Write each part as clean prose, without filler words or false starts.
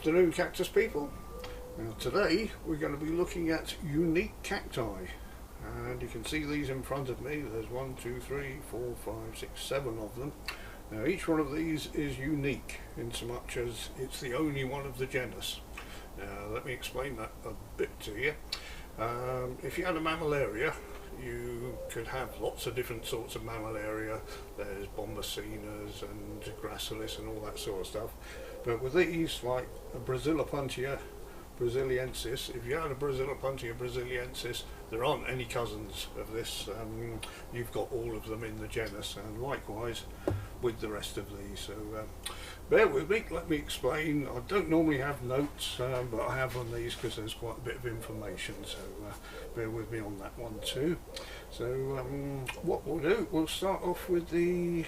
afternoon, cactus people. Now today we're going to be looking at unique cacti, and you can see these in front of me. There's 1, 2, 3, 4, 5, 6, 7 of them. Now each one of these is unique in so much as it's the only one of the genus. Now let me explain that a bit to you. If you had a mammillaria, you could have lots of different sorts of mammillaria. There's bombacinas and gracilis and all that sort of stuff. But with these, like a Brasilopuntia brasiliensis, if you had a Brasilopuntia brasiliensis, there aren't any cousins of this. You've got all of them in the genus, and likewise with the rest of these. So bear with me, let me explain. I don't normally have notes, but I have on these because there's quite a bit of information, so bear with me on that one too. So what we'll do, we'll start off with the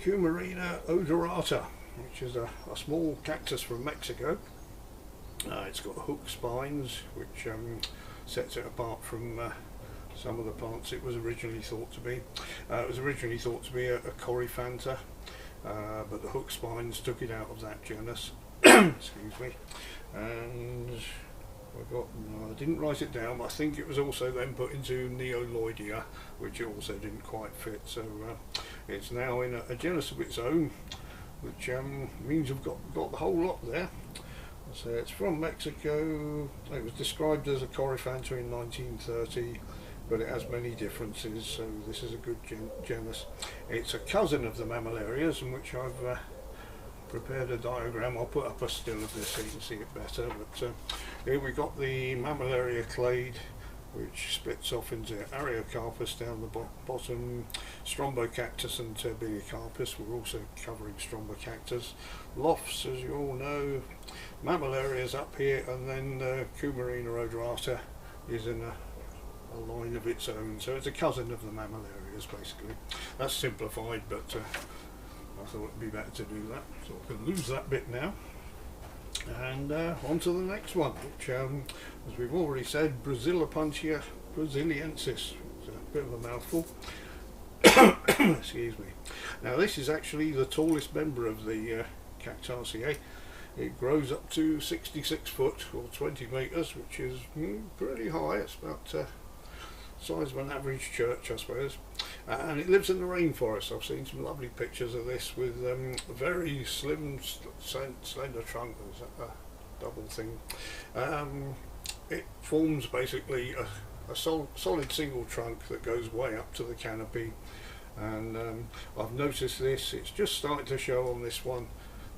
Cumarina odorata, which is a small cactus from Mexico. It's got hook spines, which sets it apart from some of the plants it was originally thought to be. It was originally thought to be a Coryphantha, but the hook spines took it out of that genus. Excuse me. And I didn't write it down, but I think it was also then put into Neoloidea, which also didn't quite fit. So it's now in a genus of its own, which means you've got the whole lot there. So it's from Mexico. It was described as a Coryphantha in 1930, but it has many differences, so this is a good genus. It's a cousin of the mammillarias, in which I've prepared a diagram. I'll put up a still of this so you can see it better. But here we got the Mammillaria clade, which splits off into Ariocarpus down the bottom, Strombocactus and Terbiliocarpus. We're also covering Strombocactus. Lofts, as you all know, Mammillarias up here, and then Cumarina odorata is in a line of its own. So it's a cousin of the Mammillarias, basically. That's simplified, but I thought it'd be better to do that. So I can lose that bit now. And on to the next one, which, as we've already said, Brasilopuntia brasiliensis. It's a bit of a mouthful. Excuse me. Now this is actually the tallest member of the Cactaceae. It grows up to 66 foot or 20 metres, which is pretty high. It's about the size of an average church, I suppose. And it lives in the rainforest. I've seen some lovely pictures of this with a very slim, slender trunk. There's a double thing. It forms basically a solid single trunk that goes way up to the canopy. And I've noticed this. It's just starting to show on this one.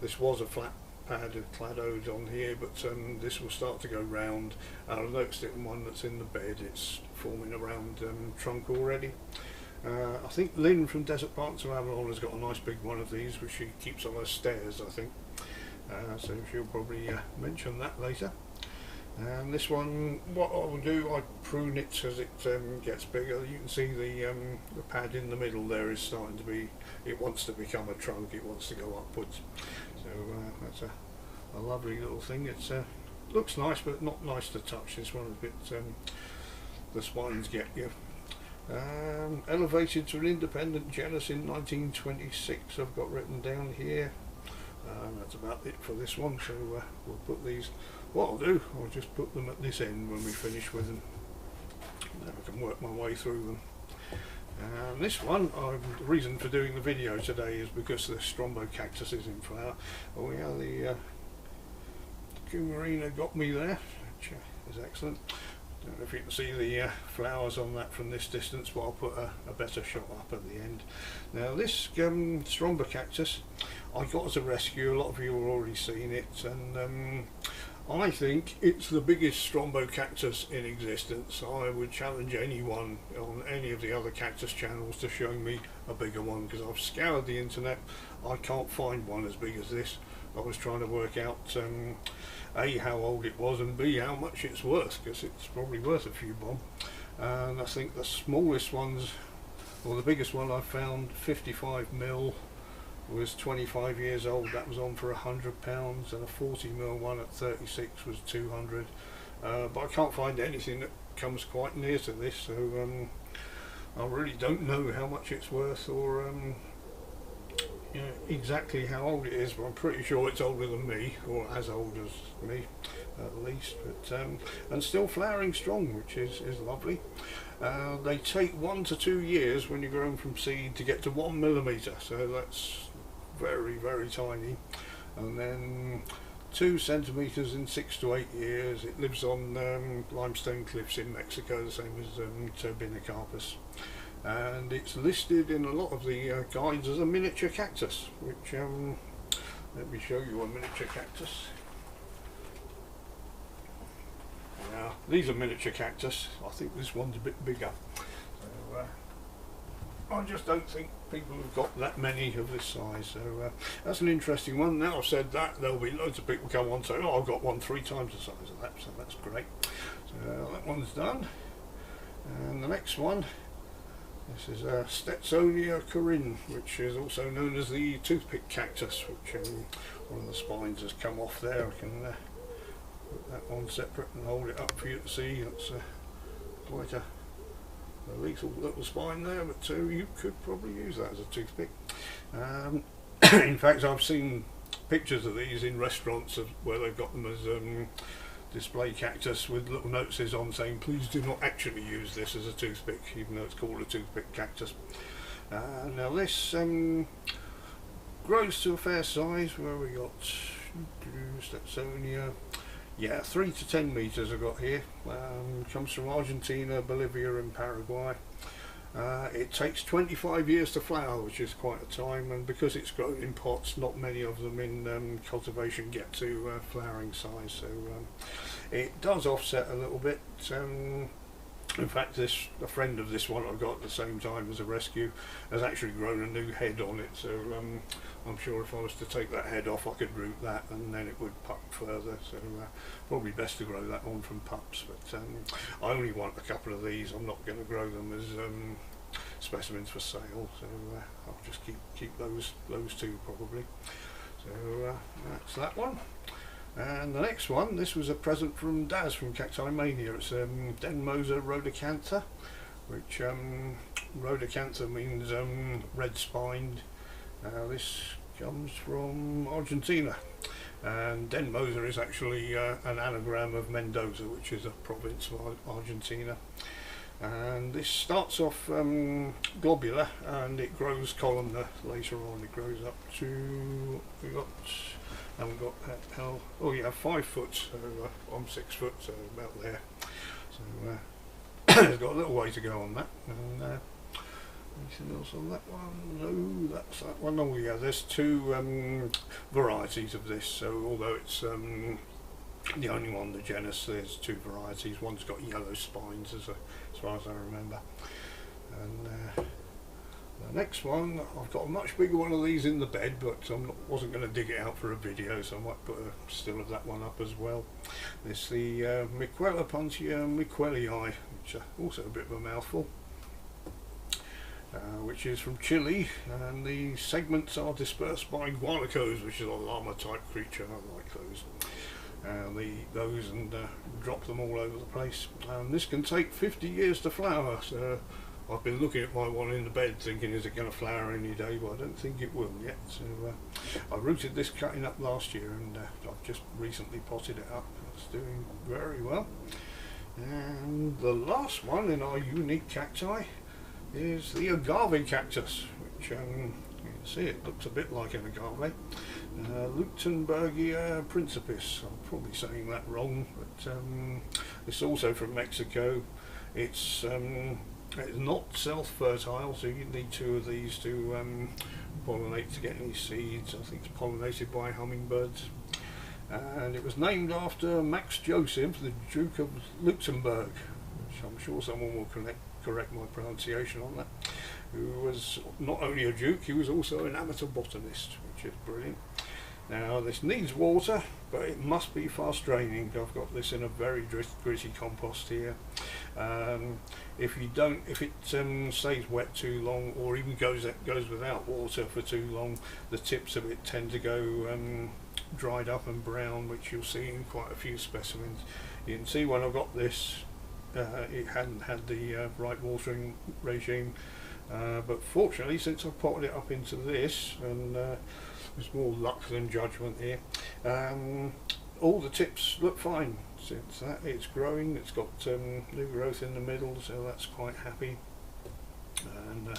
This was a flat pad of cladode on here, but this will start to go round. And I've noticed it in one that's in the bed. It's forming a round trunk already. I think Lynn from Desert Plants of Avalon has got a nice big one of these, which she keeps on her stairs, I think. So she'll probably mention that later. And this one, what I will do, I prune it as it gets bigger. You can see the pad in the middle there is starting to be, it wants to become a trunk, it wants to go upwards. So that's a lovely little thing. It's looks nice, but not nice to touch. This one a bit, the spines get you. Elevated to an independent genus in 1926, I've got written down here. That's about it for this one, so we'll put these, what I'll do, I'll just put them at this end when we finish with them. Then I can work my way through them. And this one, the reason for doing the video today is because the Strombocactus is in flower. Oh yeah, the Cumarina got me there, which is excellent. Don't know if you can see the flowers on that from this distance, but I'll put a better shot up at the end. Now this Strombocactus I got as a rescue. A lot of you have already seen it, and I think it's the biggest Strombocactus in existence. I would challenge anyone on any of the other cactus channels to show me a bigger one, because I've scoured the internet. I can't find one as big as this. I was trying to work out A, how old it was, and B, how much it's worth, because it's probably worth a few bob. And I think the smallest ones, or the biggest one I found, 55mm, was 25 years old. That was on for £100, and a 40mm one at 36 was 200. But I can't find anything that comes quite near to this, so I really don't know how much it's worth, or exactly how old it is, but I'm pretty sure it's older than me, or as old as me at least, but and still flowering strong, which is lovely. They take 1 to 2 years when you grow them from seed to get to 1 millimetre, so that's very, very tiny, and then 2 centimetres in 6 to 8 years. It lives on limestone cliffs in Mexico, the same as Turbinacarpus, and it's listed in a lot of the guides as a miniature cactus, which let me show you a miniature cactus. Now, these are miniature cactus. I think this one's a bit bigger. So, I just don't think people have got that many of this size. So that's an interesting one. Now I've said that, there'll be loads of people come on and say, oh, I've got one 3 times the size of that. So that's great. So that one's done. And the next one, this is Stetsonia corinne, which is also known as the toothpick cactus, which one of the spines has come off there. I can put that one separate and hold it up for you to see. That's quite a lethal little spine there, but you could probably use that as a toothpick. In fact, I've seen pictures of these in restaurants where they've got them as display cactus with little notices on saying please do not actually use this as a toothpick, even though it's called a toothpick cactus. Now this grows to a fair size. Where we got Stetsonia, yeah, 3 to 10 metres I've got here. Comes from Argentina, Bolivia and Paraguay. It takes 25 years to flower, which is quite a time, and because it's grown in pots, not many of them in cultivation get to flowering size, so it does offset a little bit. In fact, a friend of this one I got at the same time as a rescue has actually grown a new head on it, so I'm sure if I was to take that head off I could root that and then it would pup further, so probably best to grow that on from pups, but I only want a couple of these. I'm not going to grow them as specimens for sale, so I'll just keep those 2 probably. So that's that one. And the next one, this was a present from Daz from Cacti Mania. It's Denmoser rhodocantha, which rhodocantha means red spined. This comes from Argentina, and Denmoser is actually an anagram of Mendoza, which is a province of Argentina. And this starts off globular and it grows columnar later on. It grows up to, haven't got that hell. Oh yeah, 5 foot. So I'm 6 foot, so about there. So it's got a little way to go on that. And anything else on that one? No, that's that one. Oh yeah, there's 2 varieties of this. So although it's the only one, the genus, there's 2 varieties. One's got yellow spines, as far as I remember. And the next one, I've got a much bigger one of these in the bed, but wasn't going to dig it out for a video, so I might put a still of that one up as well. It's the Miquella puntia miquellii, which is also a bit of a mouthful, which is from Chile, and the segments are dispersed by guanacos, which is a llama type creature. I like those. Those and drop them all over the place. This can take 50 years to flower, so I've been looking at my one in the bed thinking is it going to flower any day, but I don't think it will yet. So I rooted this cutting up last year, and I've just recently potted it up. It's doing very well. And the last one in our unique cacti is the agave cactus, which you can see it looks a bit like an agave. Leuchtenbergia principis. I'm probably saying that wrong, but it's also from Mexico. It's not self-fertile, so you need 2 of these to pollinate to get any seeds. I think it's pollinated by hummingbirds. And it was named after Max Joseph, the Duke of Luxembourg, which I'm sure someone will correct my pronunciation on that, who was not only a duke, he was also an amateur botanist, which is brilliant. Now this needs water, but it must be fast draining. I've got this in a very gritty compost here. If it stays wet too long, or even goes without water for too long, the tips of it tend to go dried up and brown, which you'll see in quite a few specimens. You can see when I got this, it hadn't had the right watering regime, but fortunately, since I've potted it up into this, and there's more luck than judgment here, all the tips look fine. Since that, it's growing, it's got new growth in the middle, so that's quite happy, and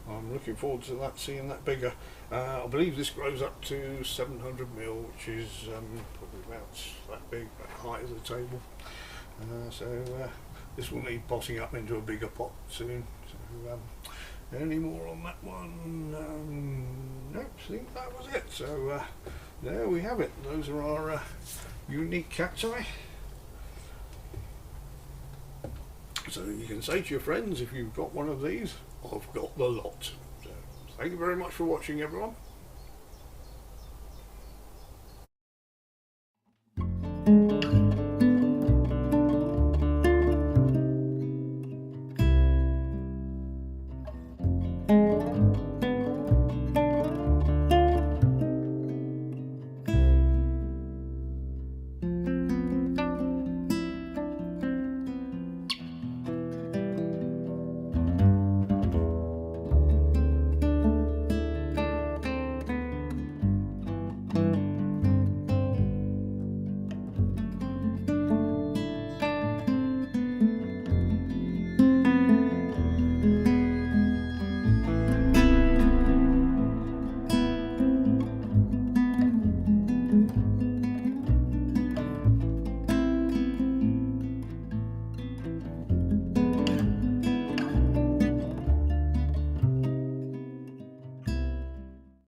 I'm looking forward to that, seeing that bigger. I believe this grows up to 700 mil, which is probably about that big, about the height of the table. This will need potting up into a bigger pot soon. So any more on that one? Nope, I think that was it. So there we have it. Those are our unique cacti. So you can say to your friends, if you've got one of these, I've got the lot. So thank you very much for watching, everyone.